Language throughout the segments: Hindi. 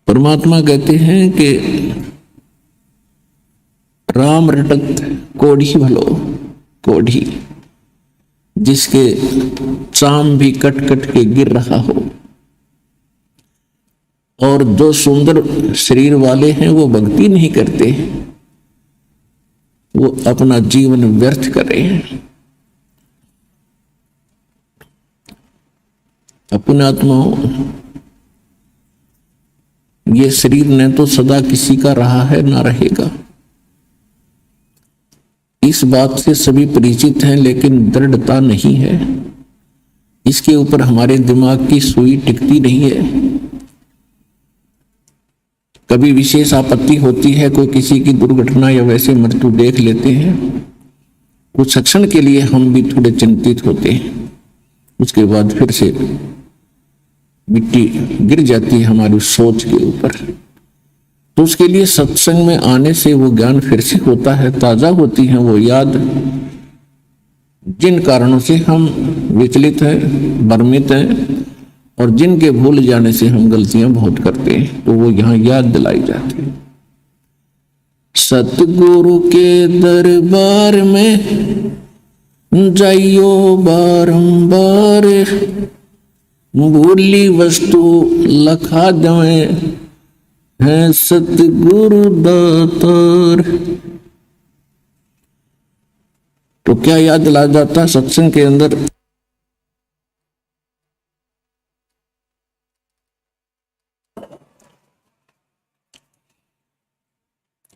परमात्मा कहते हैं कि राम रटत कोढ़ी भलो, कोढ़ी जिसके चाम भी कट कट के गिर रहा हो। और जो सुंदर शरीर वाले हैं वो भक्ति नहीं करते, वो अपना जीवन व्यर्थ कर रहे हैं। अपने आत्माओं, ये शरीर न तो सदा किसी का रहा है ना रहेगा, इस बात से सभी परिचित हैं, लेकिन दृढ़ता नहीं है। इसके ऊपर हमारे दिमाग की सुई टिकती नहीं है। कभी विशेष आपत्ति होती है, कोई किसी की दुर्घटना या वैसे मृत्यु देख लेते हैं, कुछ क्षण के लिए हम भी थोड़े चिंतित होते हैं, उसके बाद फिर से मिट्टी गिर जाती है हमारी सोच के ऊपर। तो उसके लिए सत्संग में आने से वो ज्ञान फिर से होता है, ताजा होती है वो याद, जिन कारणों से हम विचलित हैं, भ्रमित हैं, और जिनके भूल जाने से हम गलतियां बहुत करते हैं, तो वो यहाँ याद दिलाई जाती है। सतगुरु के दरबार में जाइयो बारंबार, भूली वस्तु लखा दें है सतगुरु दातार। तो क्या याद दिला जाता सत्संग के अंदर?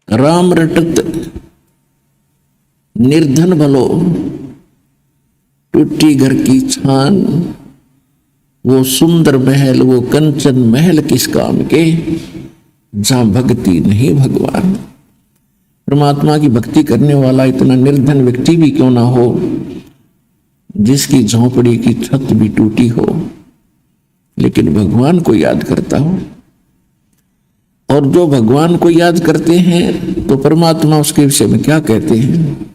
राम रटत निर्धन भलो, टूटी घर की छान, वो सुंदर महल, वो कंचन महल किस काम के, जहां भक्ति नहीं भगवान। परमात्मा की भक्ति करने वाला इतना निर्धन व्यक्ति भी क्यों ना हो, जिसकी झोंपड़ी की छत भी टूटी हो, लेकिन भगवान को याद करता हो। और जो भगवान को याद करते हैं तो परमात्मा उसके विषय में क्या कहते हैं?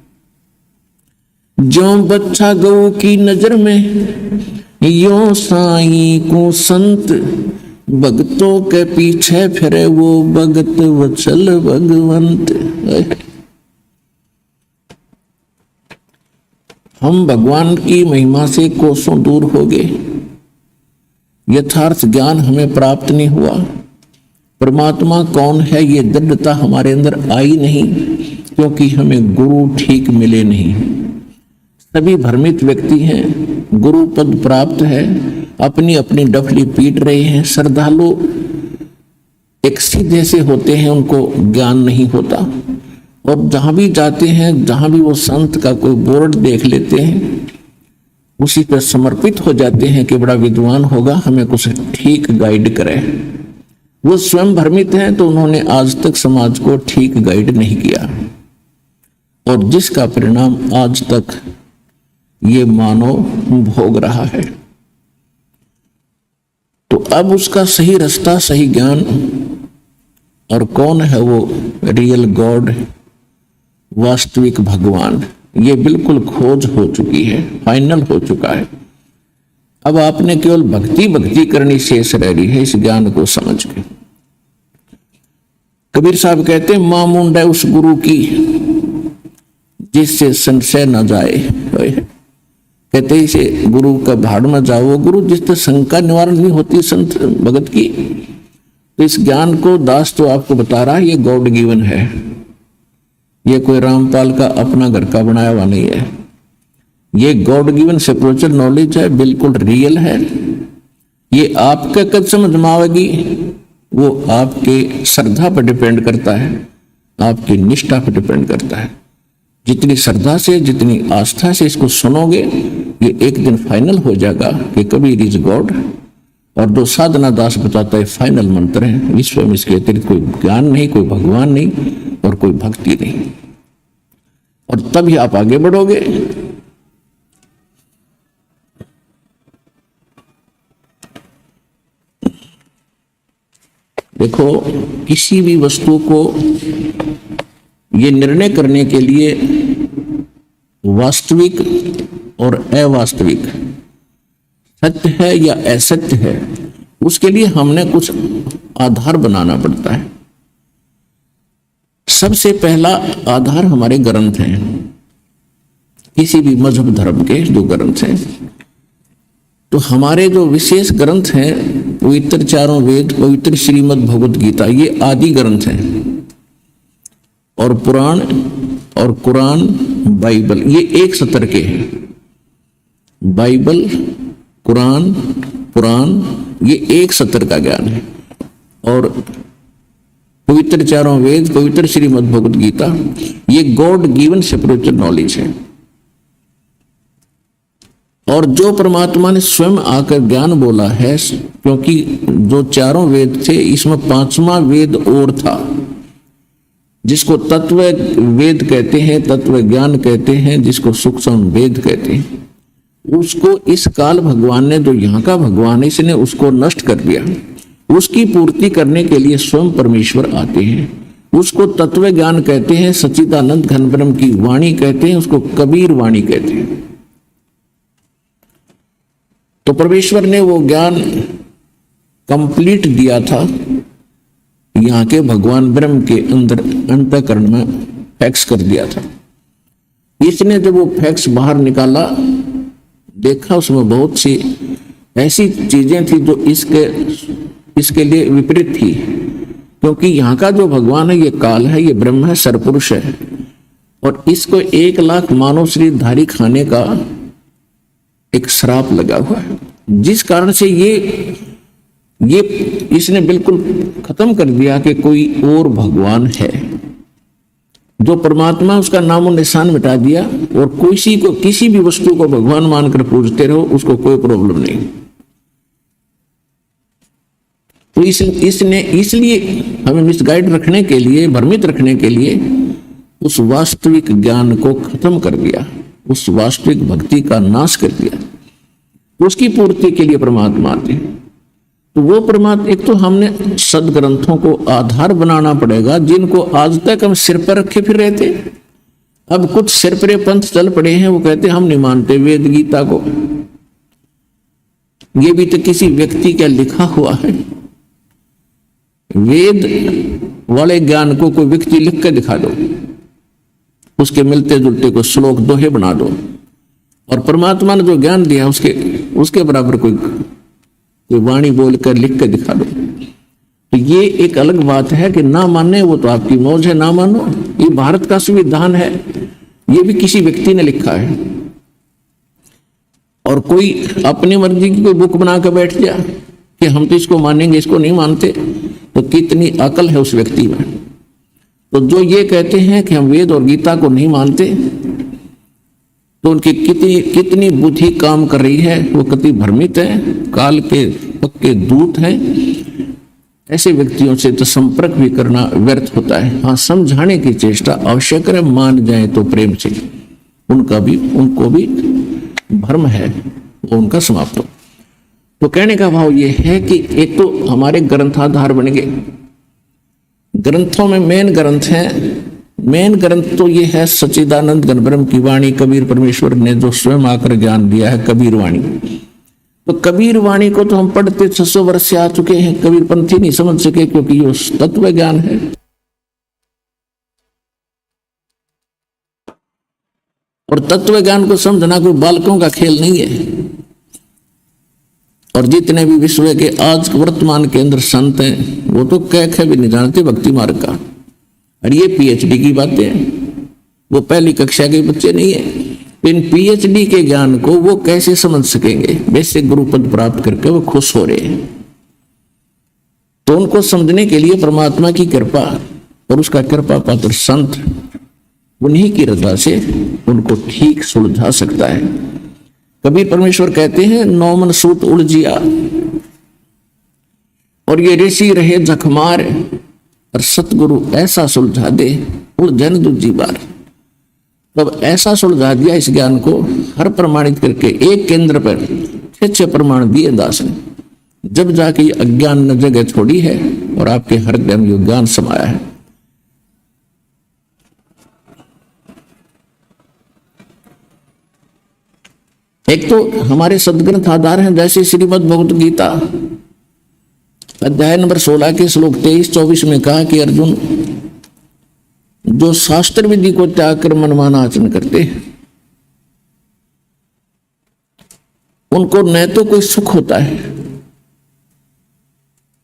जो बच्चा गऊ की नजर में, यो साईं को संत, भक्तों के पीछे फिरे वो भगत वत्सल भगवंत। हम भगवान की महिमा से कोसों दूर हो गए, यथार्थ ज्ञान हमें प्राप्त नहीं हुआ। परमात्मा कौन है ये दृढ़ता हमारे अंदर आई नहीं, क्योंकि हमें गुरु ठीक मिले नहीं। सभी भ्रमित व्यक्ति हैं, गुरु पद प्राप्त है, अपनी अपनी डफली पीट रहे हैं। श्रद्धालु एक सीधे से होते हैं, उनको ज्ञान नहीं होता, और जहां भी जाते हैं, जहां भी वो संत का कोई बोर्ड देख लेते हैं, उसी पर समर्पित हो जाते हैं कि बड़ा विद्वान होगा, हमें कुछ ठीक गाइड करे। वो स्वयं भ्रमित हैं, तो उन्होंने आज तक समाज को ठीक गाइड नहीं किया, और जिसका परिणाम आज तक ये मानव भोग रहा है। तो अब उसका सही रास्ता, सही ज्ञान, और कौन है वो रियल गॉड, वास्तविक भगवान, ये बिल्कुल खोज हो चुकी है, फाइनल हो चुका है। अब आपने केवल भक्ति भक्ति करनी शेष रह रही है, इस ज्ञान को समझ के। कबीर साहब कहते हैं, मां मुंड है उस गुरु की जिससे संशय न जाए। कहते इसे गुरु का भाड़ में जाओ, वो गुरु जिससे शंका निवारण नहीं होती संत भगत की। तो इस ज्ञान को दास तो आपको बता रहा है, ये गॉड गिवन है, ये कोई रामपाल का अपना घर का बनाया हुआ नहीं है। ये गॉड गिवन स्पिरिचुअल नॉलेज है, बिल्कुल रियल है। ये आपके कब समझ में आवेगी, वो आपके श्रद्धा पर डिपेंड करता है, आपकी निष्ठा पर डिपेंड करता है। जितनी श्रद्धा से, जितनी आस्था से इसको सुनोगे, ये एक दिन फाइनल हो जाएगा कि कबीर इज गॉड। और जो साधना दास बताता है फाइनल मंत्र है, विश्व में इसके अतिरिक्त कोई ज्ञान नहीं, कोई भगवान नहीं, और कोई भक्ति नहीं। और तभी आप आगे बढ़ोगे। देखो, किसी भी वस्तु को ये निर्णय करने के लिए वास्तविक और अवास्तविक, सत्य है या असत्य है, उसके लिए हमने कुछ आधार बनाना पड़ता है। सबसे पहला आधार हमारे ग्रंथ हैं, किसी भी मजहब धर्म के जो ग्रंथ हैं। तो हमारे जो विशेष ग्रंथ हैं, पवित्र चारों वेद, पवित्र श्रीमद् भगवत गीता, ये आदि ग्रंथ हैं। और पुराण और कुरान, बाइबल, ये एक सत्र के हैं। बाइबल, कुरान, पुराण, ये एक सत्र का ज्ञान है। और पवित्र चारों वेद, पवित्र श्रीमद् भगवत गीता, ये गॉड गिवन स्पिरिचुअल नॉलेज है। और जो परमात्मा ने स्वयं आकर ज्ञान बोला है, क्योंकि जो चारों वेद थे, इसमें पांचवा वेद और था, जिसको तत्व वेद कहते हैं, तत्व ज्ञान कहते हैं, जिसको सूक्ष्म वेद कहते हैं। उसको इस काल भगवान ने, जो यहाँ का भगवान है, इसने उसको नष्ट कर दिया। उसकी पूर्ति करने के लिए स्वयं परमेश्वर आते हैं। उसको तत्व ज्ञान कहते हैं, सच्चिदानंद घन ब्रह्म की वाणी कहते हैं, उसको कबीर वाणी कहते हैं। तो परमेश्वर ने वो ज्ञान कंप्लीट दिया था, यहाँ के भगवान ब्रह्म के अंदर अंतःकरण में फैक्स कर दिया था। इसने जब वो फैक्स बाहर निकाला, देखा उसमें बहुत सी ऐसी चीजें थी जो इसके लिए विपरीत थी। क्योंकि यहाँ का जो भगवान है, ये काल है, ये ब्रह्म है, सरपुरुष है, और इसको 1 लाख मानव शरीरधारी खाने का एक श्राप लगा हुआ है, जिस कारण से ये इसने बिल्कुल खत्म कर दिया कि कोई और भगवान है। जो परमात्मा, उसका नामो निशान मिटा दिया, और किसी भी वस्तु को भगवान मानकर पूजते रहो, उसको कोई प्रॉब्लम नहीं। तो इसने इसलिए हमें मिसगाइड रखने के लिए, भ्रमित रखने के लिए उस वास्तविक ज्ञान को खत्म कर दिया, उस वास्तविक भक्ति का नाश कर दिया। उसकी पूर्ति के लिए परमात्मा आते हैं। तो वो परमात्मा, एक तो हमने सदग्रंथों को आधार बनाना पड़ेगा, जिनको आज तक हम सिर पर रखे फिर रहे थे। अब कुछ सिर पर पंथ चल पड़े हैं, वो कहते हैं हम नहीं मानते वेद गीता को। ये भी तो किसी व्यक्ति का लिखा हुआ है। वेद वाले ज्ञान को कोई व्यक्ति लिख के दिखा दो, उसके मिलते जुलते को श्लोक दोहे बना दो, और परमात्मा ने जो ज्ञान दिया उसके बराबर कोई वाणी बोलकर लिख के दिखा दो। तो ये एक अलग बात है कि ना मानने, वो तो आपकी मौज है, ना मानो। ये भारत का संविधान है, ये भी किसी व्यक्ति ने लिखा है। और कोई अपनी मर्जी की कोई बुक बना कर बैठ गया कि हम तो इसको मानेंगे, इसको नहीं मानते, तो कितनी अकल है उस व्यक्ति में। तो जो ये कहते हैं कि हम वेद और गीता को नहीं मानते, तो उनकी कितनी बुद्धि काम कर रही है, वो कितनी भ्रमित है, काल के पक्के दूत हैं। ऐसे व्यक्तियों से तो संपर्क भी करना व्यर्थ होता है। हाँ, समझाने की चेष्टा आवश्यक है, मान जाए तो प्रेम से, उनको भी भ्रम है वो उनका समाप्त हो। तो कहने का भाव ये है कि एक तो हमारे ग्रंथाधार बन गए। ग्रंथों में मेन ग्रंथ है, मेन ग्रंथ तो ये है सच्चिदानंद घन ब्रह्म की वाणी, कबीर परमेश्वर ने जो स्वयं आकर ज्ञान दिया है, कबीर वाणी। तो कबीर वाणी को तो हम पढ़ते 600 वर्ष से आ चुके हैं, कबीर पंथी नहीं समझ सके, क्योंकि ये तत्व ज्ञान है। और तत्व ज्ञान को समझना कोई बालकों का खेल नहीं है। और जितने भी विश्व के आज वर्तमान के अंदर संत हैं, वो तो कह भी नहीं जानते भक्ति मार्ग का। और ये पीएचडी की बातें हैं, वो पहली कक्षा के बच्चे नहीं है। इन पीएचडी के ज्ञान को वो कैसे समझ सकेंगे? वैसे गुरुपद प्राप्त करके वो खुश हो रहे हैं। तो उनको समझने के लिए परमात्मा की कृपा और उसका कृपा पात्र संत, उन्हीं की रजा से उनको ठीक सुलझा सकता है। कबीर परमेश्वर कहते हैं, नौ मन सूत उलझिया, और ये ऋषि रहे जखमार, और सतगुरु ऐसा सुलझा दे उलझन दूजी बार। तब ऐसा सुलझा दिया इस ज्ञान को, हर प्रमाणित करके एक केंद्र पर 6 प्रमाण दिए दास ने। जब जाके ये अज्ञान ने जगह छोड़ी है और आपके हृदय में ये ज्ञान समाया है। एक तो हमारे सदग्रंथ आधार हैं, जैसे श्रीमद् भगवत गीता, अध्याय नंबर 16 के श्लोक 23-24 में कहा कि अर्जुन, जो शास्त्र विधि को त्याग कर मनमाना आचरण करते हैं उनको न तो कोई सुख होता है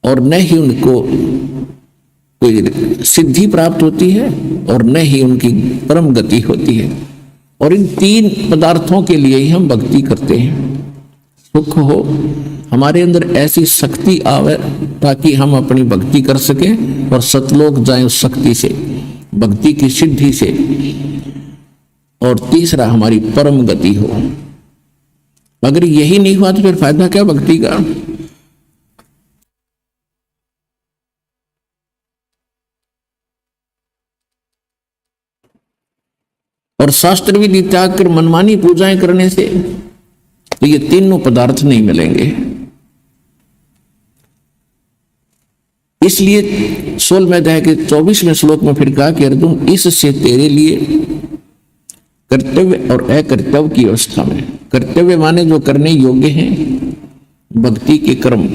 और न ही उनको कोई सिद्धि प्राप्त होती है और न ही उनकी परम गति होती है। और इन तीन पदार्थों के लिए ही हम भक्ति करते हैं। सुख हो, हमारे अंदर ऐसी शक्ति आवे ताकि हम अपनी भक्ति कर सकें और सतलोक जाएं उस शक्ति से, भक्ति की सिद्धि से। और तीसरा, हमारी परम गति हो। अगर यही नहीं हुआ तो फिर फायदा क्या भक्ति का। और शास्त्र विधि त्याग कर मनमानी पूजाएं करने से तो ये तीनों पदार्थ नहीं मिलेंगे। इसलिए 16वें अध्याय के 24वें श्लोक में फिर कहा कि अर्जुन, इससे तेरे लिए कर्तव्य और अकर्तव्य की अवस्था में, कर्तव्य माने जो करने योग्य हैं भक्ति के कर्म,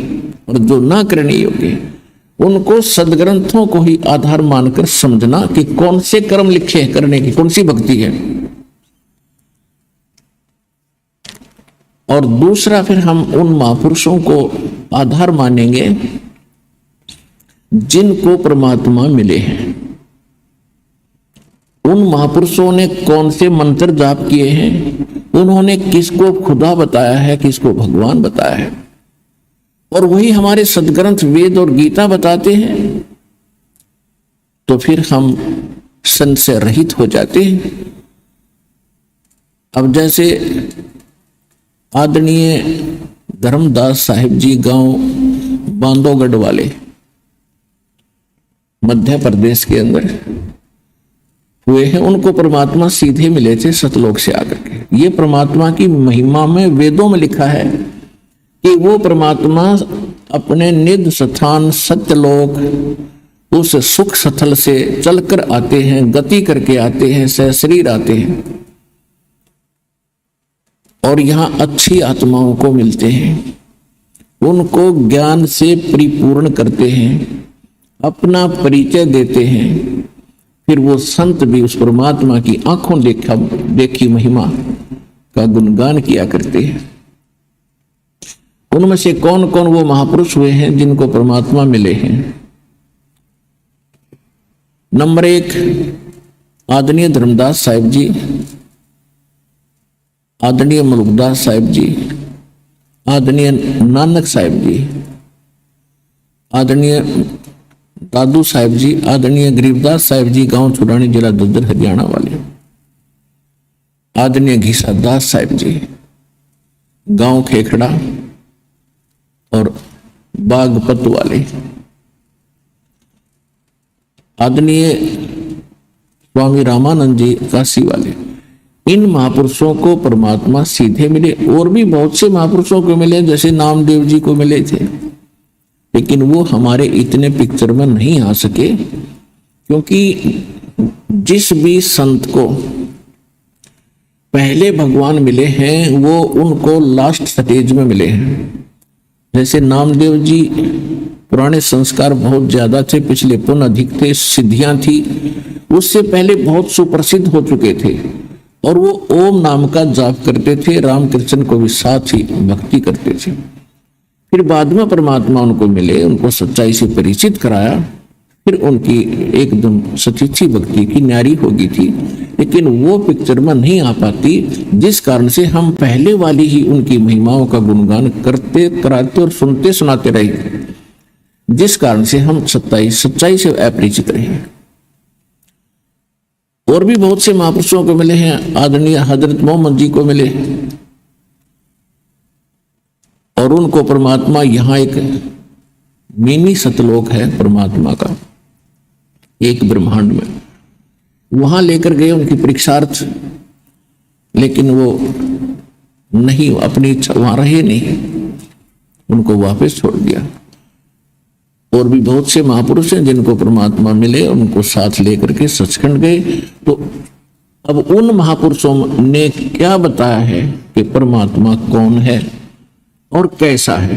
और जो ना करने योग्य हैं उनको सदग्रंथों को ही आधार मानकर समझना कि कौन से कर्म लिखे हैं करने की, कौन सी भक्ति है। और दूसरा, फिर हम उन महापुरुषों को आधार मानेंगे जिनको परमात्मा मिले हैं। उन महापुरुषों ने कौन से मंत्र जाप किए हैं, उन्होंने किसको खुदा बताया है, किसको भगवान बताया है, और वही हमारे सदग्रंथ वेद और गीता बताते हैं। तो फिर हम संशय रहित हो जाते हैं। अब जैसे आदरणीय धर्मदास साहिब जी गांव बांधवगढ़ वाले मध्य प्रदेश के अंदर हुए हैं, उनको परमात्मा सीधे मिले थे सतलोक से आकर के। ये परमात्मा की महिमा में वेदों में लिखा है कि वो परमात्मा अपने निज स्थान सत्यलोक उस सुख स्थल से चलकर आते हैं, गति करके आते हैं, सशरीर आते हैं और यहां अच्छी आत्माओं को मिलते हैं, उनको ज्ञान से परिपूर्ण करते हैं, अपना परिचय देते हैं। फिर वो संत भी उस परमात्मा की आंखों देखी महिमा का गुणगान किया करते हैं। उनमें से कौन कौन वो महापुरुष हुए हैं जिनको परमात्मा मिले हैं। नंबर 1, आदरणीय धर्मदास साहिब जी, आदरणीय मलुकदास साहिब जी, आदरणीय नानक साहिब जी, आदरणीय दादू साहिब जी, आदरणीय गरीबदास साहिब जी गांव चुरानी जिला दुधर हरियाणा वाले, आदरणीय घीसादास साहिब जी गांव खेखड़ा और बागपत वाले, आदरणीय स्वामी रामानंद जी काशी वाले। इन महापुरुषों को परमात्मा सीधे मिले। और भी बहुत से महापुरुषों को मिले, जैसे नामदेव जी को मिले थे, लेकिन वो हमारे इतने पिक्चर में नहीं आ सके, क्योंकि जिस भी संत को पहले भगवान मिले हैं वो उनको लास्ट स्टेज में मिले हैं। जैसे नामदेव जी पुराने संस्कार बहुत ज्यादा थे, पिछले पुण्य अधिक थे, सिद्धियां थी, उससे पहले बहुत सुप्रसिद्ध हो चुके थे और वो ओम नाम का जाप करते थे, रामकृष्ण को भी साथ ही भक्ति करते थे। फिर बाद में परमात्मा उनको मिले, उनको सच्चाई से परिचित कराया, फिर उनकी एकदम सच्ची भक्ति की न्यारी हो गई थी, लेकिन वो पिक्चर में नहीं आ पाती, जिस कारण से हम पहले वाली ही उनकी महिमाओं का गुणगान करते कराते और सुनते सुनाते रहे, जिस कारण से हम सच्चाई से अपरिचित रहे। और भी बहुत से महापुरुषों को मिले हैं, आदरणीय हजरत मोहम्मद जी को मिले और उनको परमात्मा, यहाँ एक मिनी सतलोक है परमात्मा का एक ब्रह्मांड में, वहां लेकर गए उनकी परीक्षार्थ, लेकिन वो नहीं, अपनी इच्छा वहां रहे नहीं, उनको वापस छोड़ दिया। और भी बहुत से महापुरुष हैं जिनको परमात्मा मिले, उनको साथ लेकर के सचखंड गए। तो अब उन महापुरुषों ने क्या बताया है कि परमात्मा कौन है और कैसा है।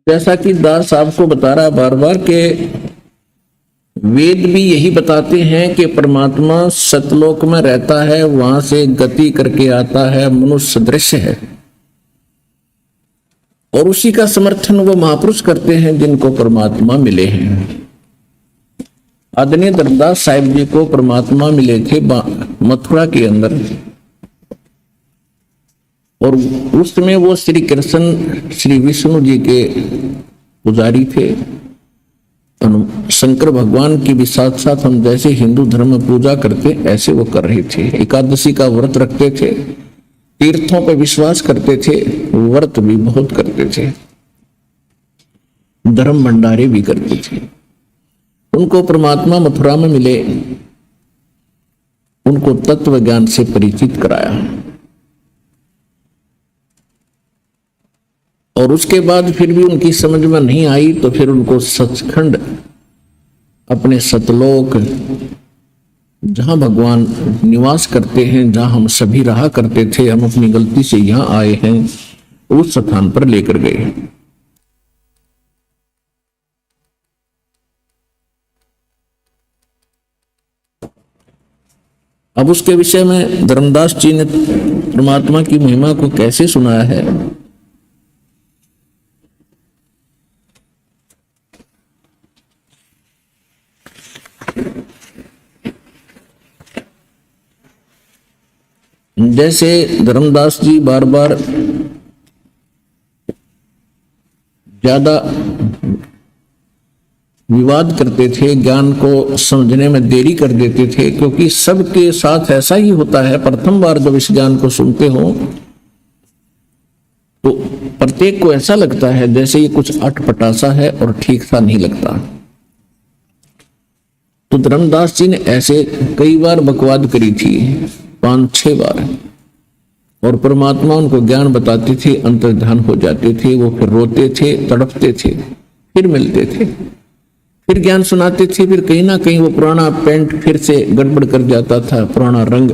जैसा कि दास आपको बता रहा बार बार के वेद भी यही बताते हैं कि परमात्मा सतलोक में रहता है, वहां से गति करके आता है, मनुष्य सदृश है, और उसी का समर्थन वो महापुरुष करते हैं जिनको परमात्मा मिले हैं। आदरणीय धर्मदास साहिब जी को परमात्मा मिले थे मथुरा के अंदर, और उस समय वो श्री कृष्ण श्री विष्णु जी के पुजारी थे। शंकर भगवान की भी साथ साथ हम जैसे हिंदू धर्म में पूजा करते ऐसे वो कर रहे थे। एकादशी का व्रत रखते थे, तीर्थों पर विश्वास करते थे, व्रत भी बहुत करते थे, धर्म भंडारे भी करते थे। उनको परमात्मा मथुरा में मिले, उनको तत्व ज्ञान से परिचित कराया, और उसके बाद फिर भी उनकी समझ में नहीं आई तो फिर उनको सचखंड अपने सतलोक जहां भगवान निवास करते हैं, जहां हम सभी रहा करते थे, हम अपनी गलती से यहां आए हैं, उस स्थान पर लेकर गए। अब उसके विषय में धर्मदास जी ने परमात्मा की महिमा को कैसे सुनाया है। जैसे धर्मदास जी बार बार ज्यादा विवाद करते थे, ज्ञान को समझने में देरी कर देते थे, क्योंकि सबके साथ ऐसा ही होता है। प्रथम बार जब इस ज्ञान को सुनते हो तो प्रत्येक को ऐसा लगता है जैसे ये कुछ अटपटा है और ठीक सा नहीं लगता। तो धर्मदास जी ने ऐसे कई बार बकवाद करी थी, 5-6 बार, और परमात्मा उनको ज्ञान बताते थे, अंतर्ध्यान हो जाते थे, वो फिर रोते थे, तड़पते थे, फिर मिलते थे, फिर ज्ञान सुनाते थे, फिर कहीं ना कहीं वो पुराना पेंट फिर से गड़बड़ कर जाता था, पुराना रंग,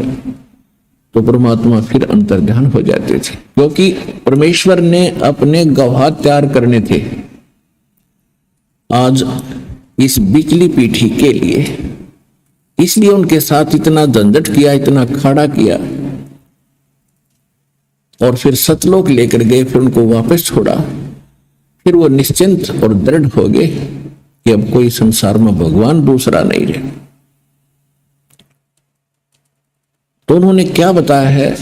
तो परमात्मा फिर अंतर्ध्यान हो जाते थे, क्योंकि परमेश्वर ने अपने गवाह तैयार करने थे आज इस बिजली पीठी के लिए, इसलिए उनके साथ इतना झंझट किया, इतना खड़ा किया, और फिर सतलोक लेकर गए, फिर उनको वापस छोड़ा, फिर वो निश्चिंत और दृढ़ हो गए कि अब कोई संसार में भगवान दूसरा नहीं रहे। तो उन्होंने क्या बताया है,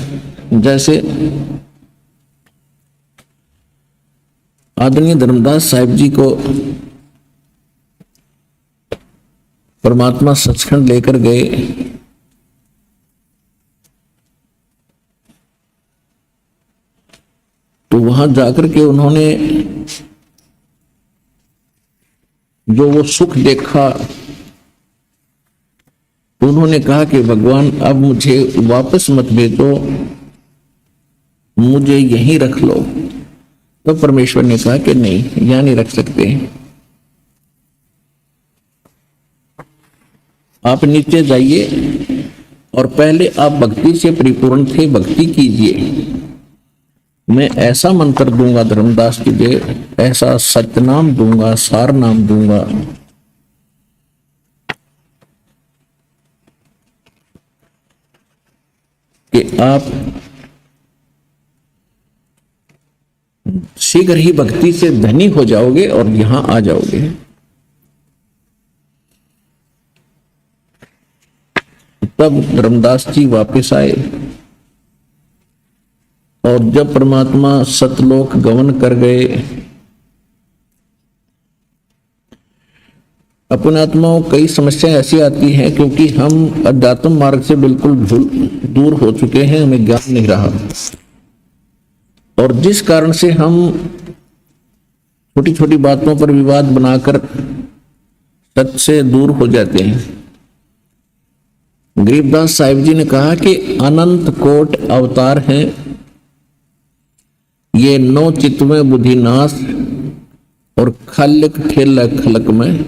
जैसे आदरणीय धर्मदास साहिब जी को परमात्मा सचखंड लेकर गए, तो वहां जाकर के उन्होंने जो वो सुख देखा, तो उन्होंने कहा कि भगवान अब मुझे वापस मत भेजो, मुझे यहीं रख लो। तो परमेश्वर ने कहा कि नहीं, यहां नहीं रख सकते, आप नीचे जाइए और पहले आप भक्ति से परिपूर्ण थे, भक्ति कीजिए, मैं ऐसा मंत्र दूंगा धर्मदास जी दे, ऐसा सतनाम दूंगा, सार नाम दूंगा, कि आप शीघ्र ही भक्ति से धनी हो जाओगे और यहां आ जाओगे। तब धर्मदास जी वापस आए, और जब परमात्मा सतलोक गमन कर गए, अपने आत्माओं कई समस्याएं ऐसी आती हैं क्योंकि हम अध्यात्म मार्ग से बिल्कुल दूर हो चुके हैं, हमें ज्ञान नहीं रहा, और जिस कारण से हम छोटी छोटी बातों पर विवाद बनाकर सच से दूर हो जाते हैं। गरीबदास साहिब जी ने कहा कि अनंत कोट अवतार हैं, ये 9 चित्त में बुद्धिनाश, और खलक खेल खलक में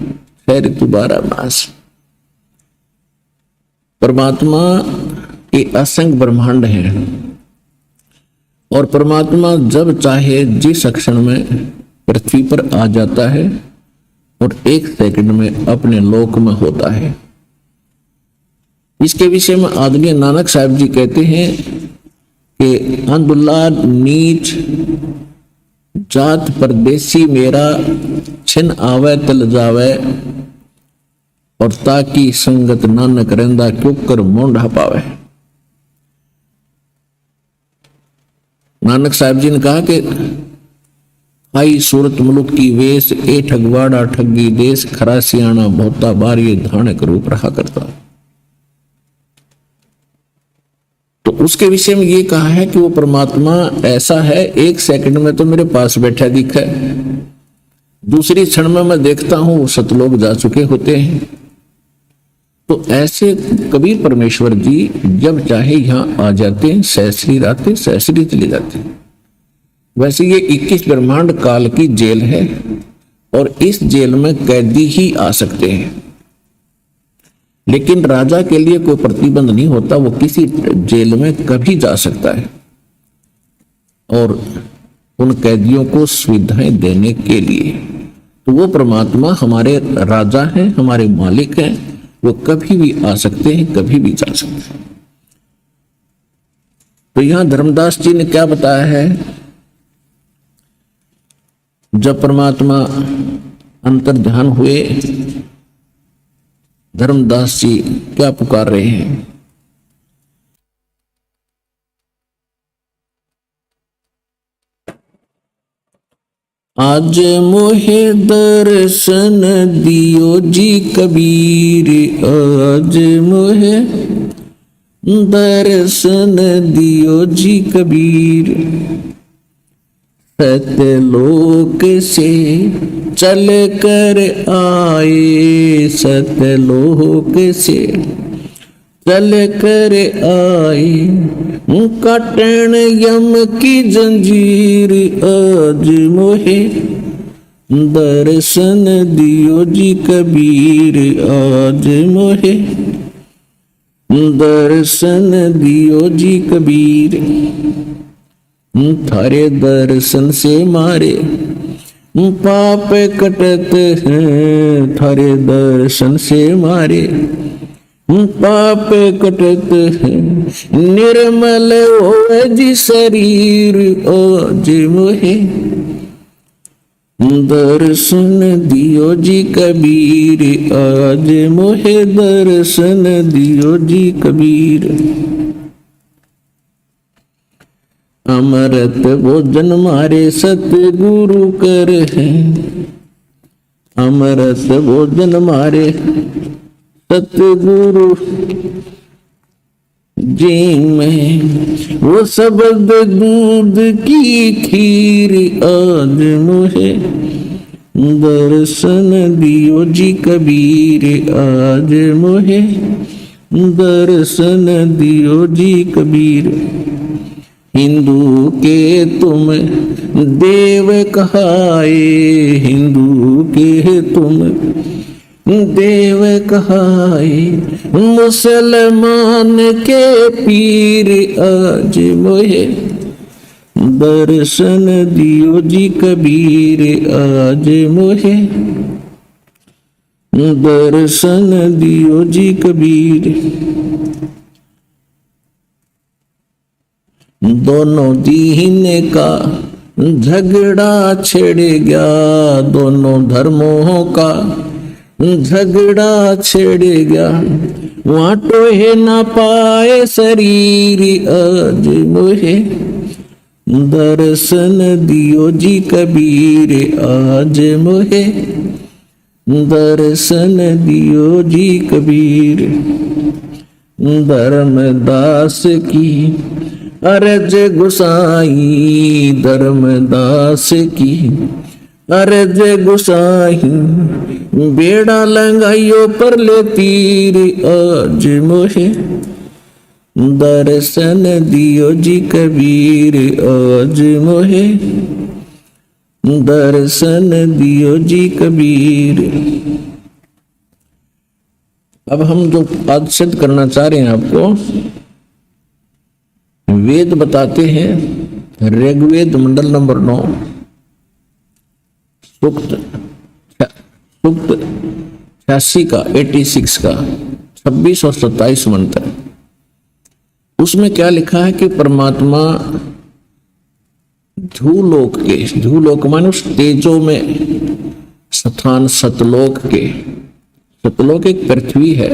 6 ऋतु 12 मास। परमात्मा के असंख्य ब्रह्मांड हैं, और परमात्मा जब चाहे जिस क्षण में पृथ्वी पर आ जाता है और 1 सेकंड में अपने लोक में होता है। इसके विषय में आदरणीय नानक साहब जी कहते हैं कि अंधुल्ला नीच जात परदेसी मेरा, छिन आवे तल जावे, और ताकि संगत नानक रहंदा क्यों कर मोंढा पावे। नानक साहब जी ने कहा कि आई सूरत मुलुक की वेश, ए ठगवाड़ा ठगी देश, खरा सियाणा बहुता बार ये धानक रूप रहा करता। तो उसके विषय में ये कहा है कि वो परमात्मा ऐसा है, 1 सेकंड में तो मेरे पास बैठा दिखा है, दूसरी क्षण में मैं देखता हूं वो सतलोक जा चुके होते हैं। तो ऐसे कबीर परमेश्वर जी जब चाहे यहां आ जाते हैं, सहस्री आते सहस्री चले जाते हैं। वैसे ये 21 ब्रह्मांड काल की जेल है और इस जेल में कैदी ही आ सकते हैं, लेकिन राजा के लिए कोई प्रतिबंध नहीं होता, वो किसी जेल में कभी जा सकता है और उन कैदियों को सुविधाएं देने के लिए। तो वो परमात्मा हमारे राजा हैं, हमारे मालिक हैं, वो कभी भी आ सकते हैं, कभी भी जा सकते हैं। तो यहां धर्मदास जी ने क्या बताया है, जब परमात्मा अंतर ध्यान हुए, धर्मदास जी क्या पुकार रहे हैं, आज मोहे दर्शन दियो जी कबीर, आज मोहे दर्शन दियो जी कबीर, सतलोक से चल कर आए, सतलोक से चल कर आए, काटन यम की जंजीर, आज मोहे दर्शन दियो जी कबीर, आज मोहे दर्शन दियो जी कबीर, थारे दर्शन से मारे पाप कटत हैं, थारे दर्शन से मारे पाप कटत हैं, निर्मल होवे जी शरीर, आज मोहे दर्शन दियो जी कबीर, आज मोहे दर्शन दियो जी कबीर। अमृत भोजन मारे सतगुरु कर है, अमृत भोजन मारे सतगुरु जी में, वो शब्द दूध की खीर, आज मोहे दर्शन दियो जी कबीर, आज मोहे दर्शन दियो जी कबीर। हिंदू के तुम देव कहाए, हिंदू के तुम देव कहाए, मुसलमान के पीर, आज मोहे दर्शन दियो जी कबीर, आज मोहे दर्शन दियो जी कबीर। दोनों दीन का झगड़ा छिड़ गया, दोनों धर्मों का झगड़ा छिड़ गया, वाटो है ना पाए शरीर, आज मोहे दर्शन दियो जी कबीर, आज मोहे दर्शन दियो जी कबीर। धर्मदास की अरज गुसाई, धर्मदास की अरज गुसाई, बेड़ा लंगाइयो पर ले तीर, आज मोहे दर्शन दियो जी कबीर, आज मोहे दर्शन दियो जी कबीर। अब हम जो बात सिद्ध करना चाह रहे हैं आपको, वेद बताते हैं, ऋग्वेद मंडल नंबर 9 सूक्त 86 का 86 का 26 और 27 मंत्र, उसमें क्या लिखा है कि परमात्मा धूलोक माने उस तेजो में स्थान सतलोक के, सतलोक एक पृथ्वी है,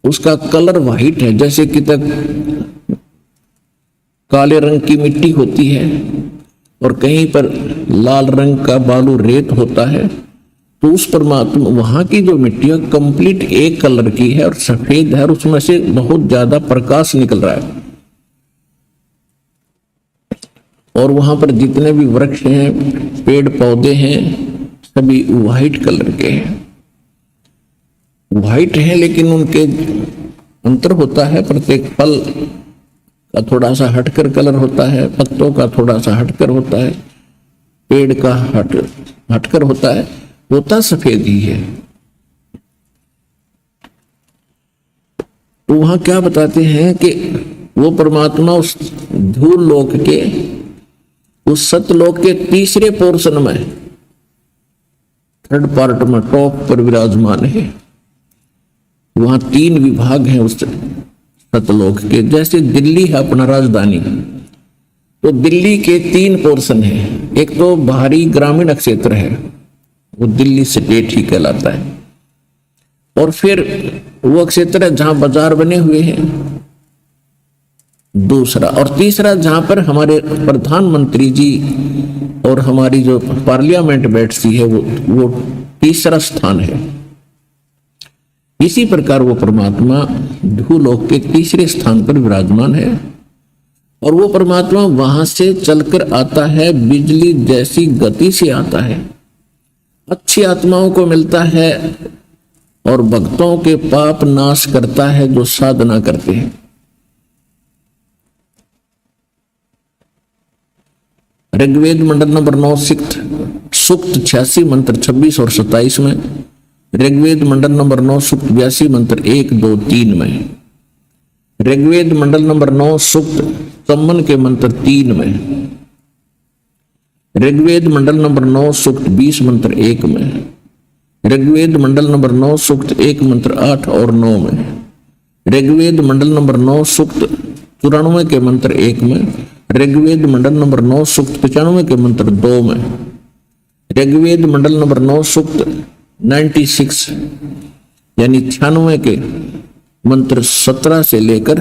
उसका कलर व्हाइट है, जैसे कि तक काले रंग की मिट्टी होती है और कहीं पर लाल रंग का बालू रेत होता है, तो उस परमात्मा वहां की जो मिट्टी है कंप्लीट एक कलर की है और सफेद है और उसमें से बहुत ज्यादा प्रकाश निकल रहा है। और वहां पर जितने भी वृक्ष हैं, पेड़ पौधे हैं, सभी व्हाइट कलर के हैं। व्हाइट हैं लेकिन उनके अंतर होता है, प्रत्येक फल का थोड़ा सा हटकर कलर होता है, पत्तों का थोड़ा सा हटकर होता है, पेड़ का हटकर होता सफेद ही है। तो वहां क्या बताते हैं कि वो परमात्मा उस धूल लोक के, उस सतलोक के तीसरे पोर्शन में, थर्ड पार्ट में टॉप पर विराजमान है। वहां 3 विभाग हैं उस सतलोक के। जैसे दिल्ली है अपना राजधानी, तो दिल्ली के 3 पोर्शन हैं। एक तो बाहरी ग्रामीण क्षेत्र है, वो दिल्ली स्टेट ही कहलाता है, और फिर वो क्षेत्र है जहां बाजार बने हुए हैं, दूसरा, और तीसरा जहां पर हमारे प्रधानमंत्री जी और हमारी जो पार्लियामेंट बैठती है वो तीसरा स्थान है। इसी प्रकार वो परमात्मा धूलोक के तीसरे स्थान पर विराजमान है, और वो परमात्मा वहां से चलकर आता है, बिजली जैसी गति से आता है, अच्छी आत्माओं को मिलता है और भक्तों के पाप नाश करता है जो साधना करते हैं। ऋग्वेद मंडल नंबर 9 सूक्त 86 मंत्र 26 और 27 में, ऋग्वेद मंडल नंबर 9 सूक्त 82 मंत्र 1, 2, 3 में, ऋग्वेद मंडल नंबर 9 सूक्त सम्मन के मंत्र 3 में, ऋग्वेद मंडल नंबर 9 सूक्त 20 मंत्र 1 में, ऋग्वेद मंडल नंबर 9 सूक्त 1 मंत्र 8 और 9 में, ऋग्वेद मंडल नंबर 9 सूक्त 94 के मंत्र 1 में, ऋग्वेद मंडल नंबर 9 सूक्त 95 के मंत्र 2 में, ऋग्वेद मंडल नंबर 9 सूक्त 96 यानी 96 के मंत्र 17 से लेकर